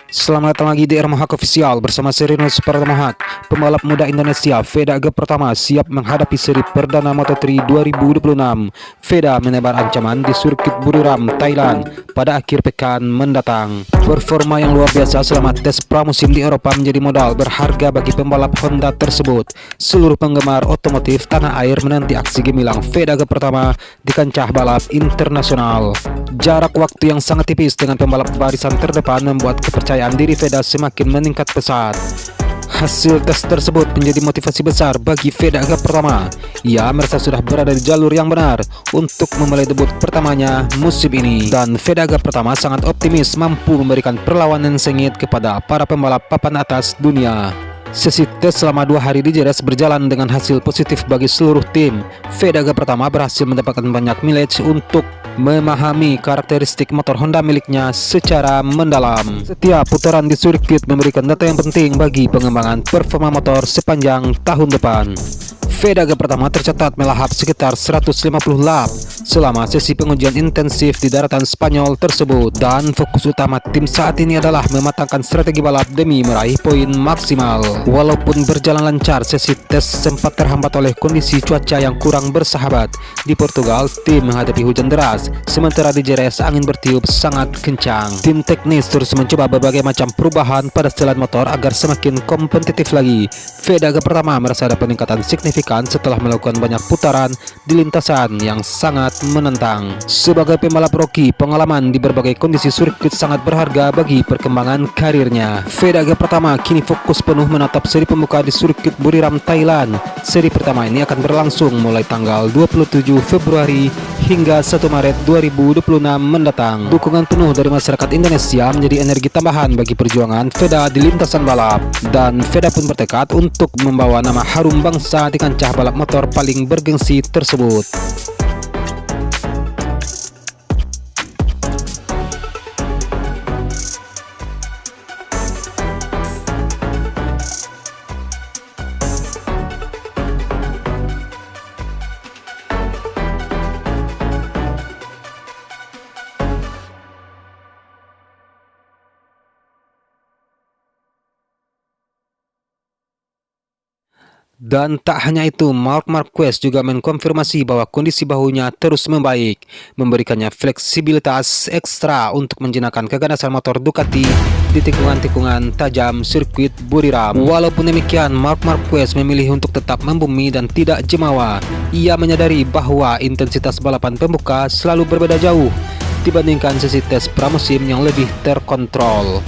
Selamat datang lagi di Ermahak Official bersama Serinus Pertamahak. Pembalap muda Indonesia Veda Aga Pratama siap menghadapi seri perdana Moto3 2026. Veda menebar ancaman di sirkuit Buriram, Thailand pada akhir pekan mendatang. Performa yang luar biasa selama tes pramusim di Eropa menjadi modal berharga bagi pembalap Honda tersebut. Seluruh penggemar otomotif tanah air menanti aksi gemilang Veda Aga Pratama di kancah balap internasional. Jarak waktu yang sangat tipis dengan pembalap barisan terdepan membuat kepercayaan diri Veda semakin meningkat pesat. Hasil tes tersebut menjadi motivasi besar bagi Veda Aga Pratama. Ia merasa sudah berada di jalur yang benar untuk memulai debut pertamanya musim ini. Dan Veda Aga Pratama sangat optimis mampu memberikan perlawanan sengit kepada para pembalap papan atas dunia. Sesi tes selama 2 hari di Jerez berjalan dengan hasil positif bagi seluruh tim. Veda Aga Pratama berhasil mendapatkan banyak mileage untuk memahami karakteristik motor Honda miliknya secara mendalam. Setiap putaran di sirkuit memberikan data yang penting bagi pengembangan performa motor sepanjang tahun depan. Veda Aga Pratama tercatat melahap sekitar 150 lap selama sesi pengujian intensif di daratan Spanyol tersebut, dan fokus utama tim saat ini adalah mematangkan strategi balap demi meraih poin maksimal. Walaupun berjalan lancar, sesi tes sempat terhambat oleh kondisi cuaca yang kurang bersahabat. Di Portugal, tim menghadapi hujan deras, sementara di Jerez angin bertiup sangat kencang. Tim teknis terus mencoba berbagai macam perubahan pada setelan motor agar semakin kompetitif lagi. Veda Aga Pratama merasa ada peningkatan signifikan setelah melakukan banyak putaran di lintasan yang sangat menantang. Sebagai pembalap rookie, pengalaman di berbagai kondisi sirkuit sangat berharga bagi perkembangan karirnya. Veda Aga Pratama kini fokus penuh menatap seri pembuka di sirkuit Buriram, Thailand. Seri pertama ini akan berlangsung mulai tanggal 27 Februari hingga 1 Maret 2026 mendatang. Dukungan penuh dari masyarakat Indonesia menjadi energi tambahan bagi perjuangan Veda di lintasan balap, dan Veda pun bertekad untuk membawa nama harum bangsa di kancah balap motor paling bergengsi tersebut. Dan tak hanya itu, Marc Marquez juga mengkonfirmasi bahwa kondisi bahunya terus membaik, memberikannya fleksibilitas ekstra untuk menjinakkan keganasan motor Ducati di tikungan-tikungan tajam sirkuit Buriram. Walaupun demikian, Marc Marquez memilih untuk tetap membumi dan tidak jemawa. Ia menyadari bahwa intensitas balapan pembuka selalu berbeda jauh dibandingkan sesi tes pramusim yang lebih terkontrol.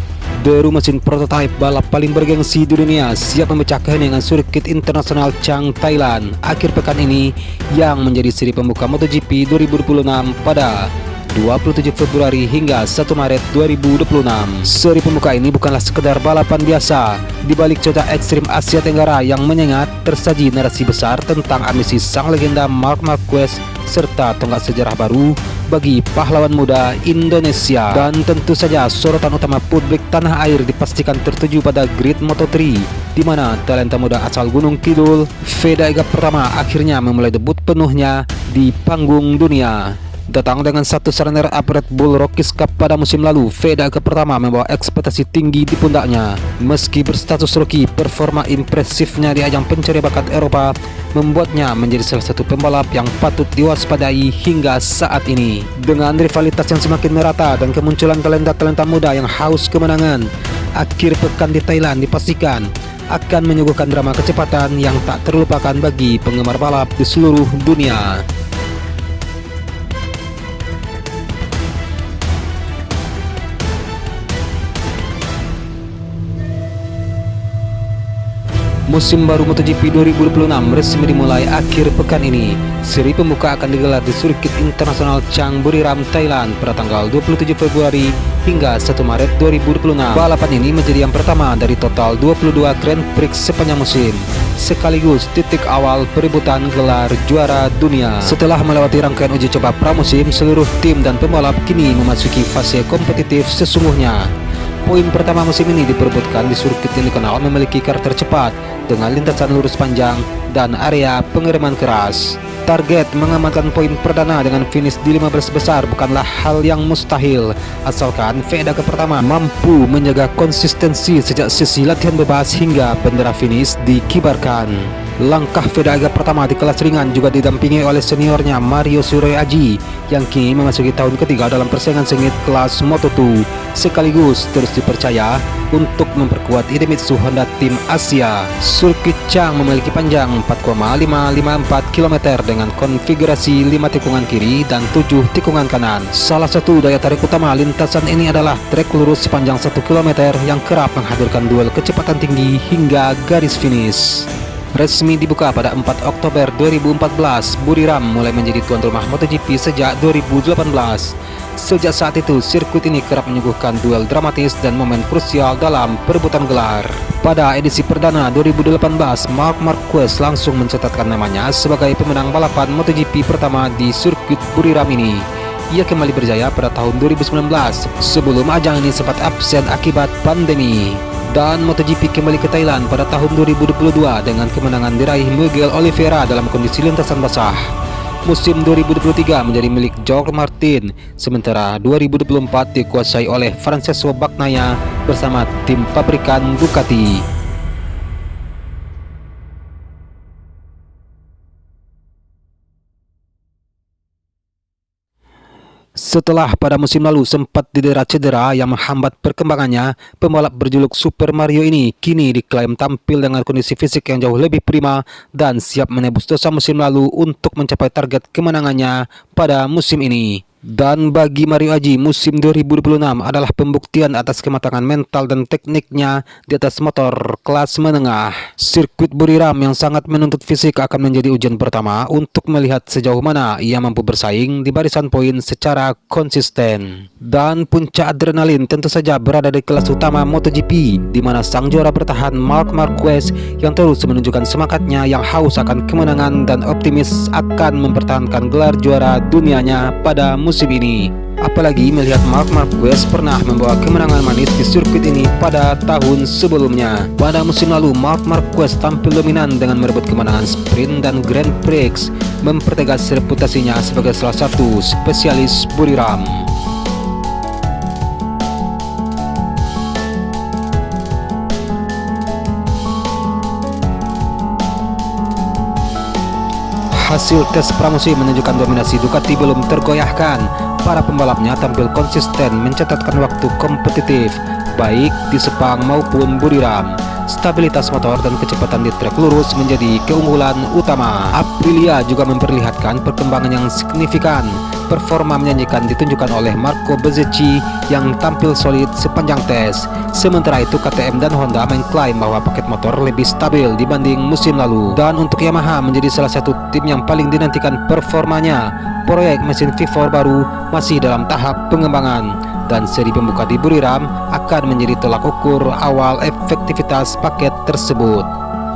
Deru mesin prototipe balap paling bergengsi di dunia siap memecah keheningan sirkuit internasional Chang, Thailand akhir pekan ini yang menjadi seri pembuka MotoGP 2026 pada 27 Februari hingga 1 Maret 2026. Seri pembuka ini bukanlah sekedar balapan biasa. Di balik cuaca ekstrim Asia Tenggara yang menyengat, tersaji narasi besar tentang ambisi sang legenda Marc Marquez serta tonggak sejarah baru bagi pahlawan muda Indonesia. Dan tentu saja sorotan utama publik tanah air dipastikan tertuju pada grid Moto3, di mana talenta muda asal Gunung Kidul Veda Aga Pratama akhirnya memulai debut penuhnya di panggung dunia. Datang dengan satu runner up Red Bull Rockies Cup pada musim lalu, Veda Aga Pratama membawa ekspektasi tinggi di pundaknya. Meski berstatus rookie, performa impresifnya di ajang pencari bakat Eropa membuatnya menjadi salah satu pembalap yang patut diwaspadai hingga saat ini. Dengan rivalitas yang semakin merata dan kemunculan talenta-talenta muda yang haus kemenangan, akhir pekan di Thailand dipastikan akan menyuguhkan drama kecepatan yang tak terlupakan bagi penggemar balap di seluruh dunia. Musim baru MotoGP 2026 resmi dimulai akhir pekan ini. Seri pembuka akan digelar di sirkuit internasional Chang, Buriram, Thailand pada tanggal 27 Februari hingga 1 Maret 2026. Balapan ini menjadi yang pertama dari total 22 Grand Prix sepanjang musim, sekaligus titik awal perebutan gelar juara dunia. Setelah melewati rangkaian uji coba pramusim, seluruh tim dan pembalap kini memasuki fase kompetitif sesungguhnya. Poin pertama musim ini diperebutkan di sirkuit yang dikenal memiliki karakter cepat dengan lintasan lurus panjang dan area pengereman keras. Target mengamankan poin perdana dengan finish di 15 besar bukanlah hal yang mustahil, asalkan Veda ke pertama mampu menjaga konsistensi sejak sesi latihan bebas hingga bendera finish dikibarkan. Langkah Veda Aga pertama di kelas ringan juga didampingi oleh seniornya Mario Surya Aji yang kini memasuki tahun ketiga dalam persaingan sengit kelas Moto2, sekaligus terus dipercaya untuk memperkuat Idemitsu Honda Tim Asia. Sirkuit Chang memiliki panjang 4,554 km dengan konfigurasi 5 tikungan kiri dan 7 tikungan kanan. Salah satu daya tarik utama lintasan ini adalah trek lurus sepanjang 1 km yang kerap menghadirkan duel kecepatan tinggi hingga garis finish. Resmi dibuka pada 4 Oktober 2014, Buriram mulai menjadi tuan rumah MotoGP sejak 2018. Sejak saat itu, sirkuit ini kerap menyuguhkan duel dramatis dan momen krusial dalam perebutan gelar. Pada edisi perdana 2018, Marc Marquez langsung mencatatkan namanya sebagai pemenang balapan MotoGP pertama di sirkuit Buriram ini. Ia kembali berjaya pada tahun 2019, sebelum ajang ini sempat absen akibat pandemi. Dan MotoGP kembali ke Thailand pada tahun 2022 dengan kemenangan diraih Miguel Oliveira dalam kondisi lintasan basah. Musim 2023 menjadi milik Jorge Martin, sementara 2024 dikuasai oleh Francesco Bagnaia bersama tim pabrikan Ducati. Setelah pada musim lalu sempat didera cedera yang menghambat perkembangannya, pembalap berjuluk Super Mario ini kini diklaim tampil dengan kondisi fisik yang jauh lebih prima dan siap menebus dosa musim lalu untuk mencapai target kemenangannya pada musim ini. Dan bagi Mario Aji, musim 2026 adalah pembuktian atas kematangan mental dan tekniknya di atas motor kelas menengah. Sirkuit Buriram yang sangat menuntut fisik akan menjadi ujian pertama untuk melihat sejauh mana ia mampu bersaing di barisan poin secara konsisten. Dan puncak adrenalin tentu saja berada di kelas utama MotoGP, di mana sang juara bertahan Marc Marquez yang terus menunjukkan semangatnya yang haus akan kemenangan dan optimis akan mempertahankan gelar juara dunianya pada musim ini. Apalagi melihat Marc Marquez pernah membawa kemenangan manis di sirkuit ini pada tahun sebelumnya. Pada musim lalu, Marc Marquez tampil dominan dengan merebut kemenangan sprint dan Grand Prix, mempertegas reputasinya sebagai salah satu spesialis Buriram. Hasil tes pramusim menunjukkan dominasi Ducati belum tergoyahkan. Para pembalapnya tampil konsisten mencatatkan waktu kompetitif, baik di Sepang maupun Buriram. Stabilitas motor dan kecepatan di trek lurus menjadi keunggulan utama. Aprilia juga memperlihatkan perkembangan yang signifikan. Performa menjanjikan ditunjukkan oleh Marco Bezzecchi yang tampil solid sepanjang tes. Sementara itu KTM dan Honda mengklaim bahwa paket motor lebih stabil dibanding musim lalu. Dan untuk Yamaha menjadi salah satu tim yang paling dinantikan performanya. Proyek mesin V4 baru masih dalam tahap pengembangan, dan seri pembuka di Buriram akan menjadi tolak ukur awal efektivitas paket tersebut.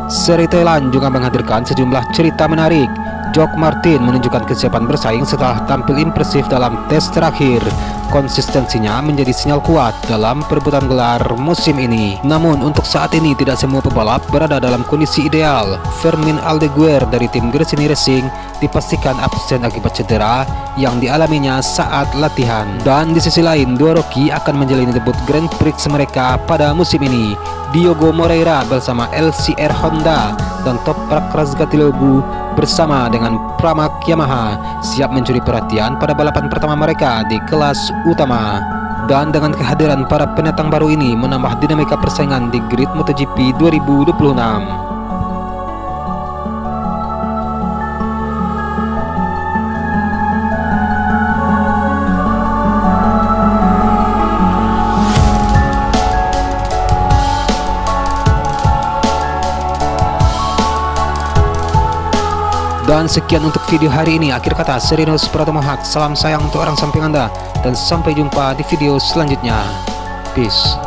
Seri Thailand juga menghadirkan sejumlah cerita menarik. Jorge Martin menunjukkan kesiapan bersaing setelah tampil impresif dalam tes terakhir. Konsistensinya menjadi sinyal kuat dalam perebutan gelar musim ini. Namun untuk saat ini tidak semua pebalap berada dalam kondisi ideal. Fermin Aldeguer dari tim Gresini Racing dipastikan absen akibat cedera yang dialaminya saat latihan. Dan di sisi lain, dua rookie akan menjalani debut Grand Prix mereka pada musim ini. Diogo Moreira bersama LCR Honda dan Toprak Razgatilogu bersama dengan Pramac Yamaha siap mencuri perhatian pada balapan pertama mereka di kelas utama. Dan dengan kehadiran para pendatang baru ini menambah dinamika persaingan di grid MotoGP 2026. Dan sekian untuk video hari ini. Akhir kata, Serinus Pratomohak. Salam sayang untuk orang samping Anda, dan sampai jumpa di video selanjutnya. Peace.